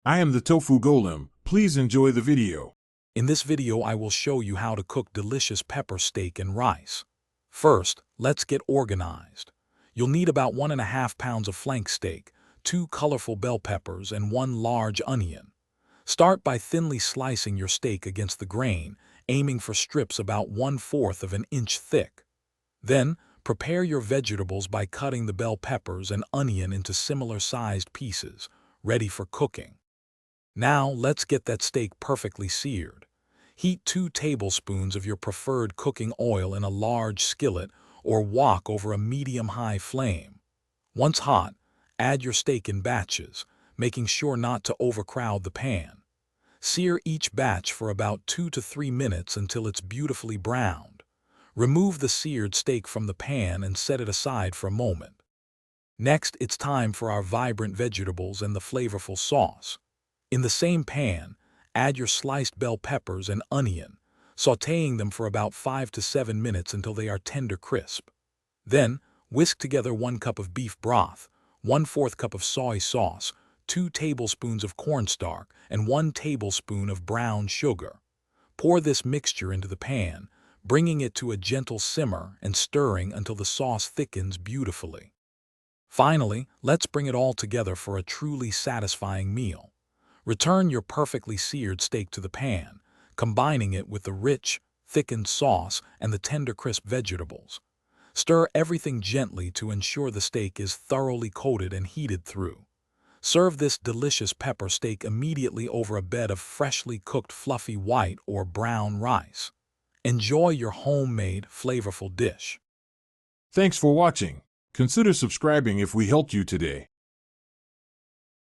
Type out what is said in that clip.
I am the Tofu Golem. Please enjoy the video. In this video, I will show you how to cook delicious pepper steak and rice. First, let's get organized. You'll need about 1.5 pounds of flank steak, 2 colorful bell peppers, and 1 large onion. Start by thinly slicing your steak against the grain, aiming for strips about 1/4 of an inch thick. Then, prepare your vegetables by cutting the bell peppers and onion into similar-sized pieces, ready for cooking. Now, let's get that steak perfectly seared. Heat 2 tablespoons of your preferred cooking oil in a large skillet or wok over a medium-high flame. Once hot, add your steak in batches, making sure not to overcrowd the pan. Sear each batch for about 2 to 3 minutes until it's beautifully browned. Remove the seared steak from the pan and set it aside for a moment. Next, it's time for our vibrant vegetables and the flavorful sauce. In the same pan, add your sliced bell peppers and onion, sautéing them for about 5 to 7 minutes until they are tender crisp. Then, whisk together 1 cup of beef broth, 1/4 cup of soy sauce, 2 tablespoons of cornstarch, and 1 tablespoon of brown sugar. Pour this mixture into the pan, bringing it to a gentle simmer and stirring until the sauce thickens beautifully. Finally, let's bring it all together for a truly satisfying meal. Return your perfectly seared steak to the pan, combining it with the rich, thickened sauce and the tender crisp vegetables. Stir everything gently to ensure the steak is thoroughly coated and heated through. Serve this delicious pepper steak immediately over a bed of freshly cooked fluffy white or brown rice. Enjoy your homemade, flavorful dish. Thanks for watching. Consider subscribing if we helped you today.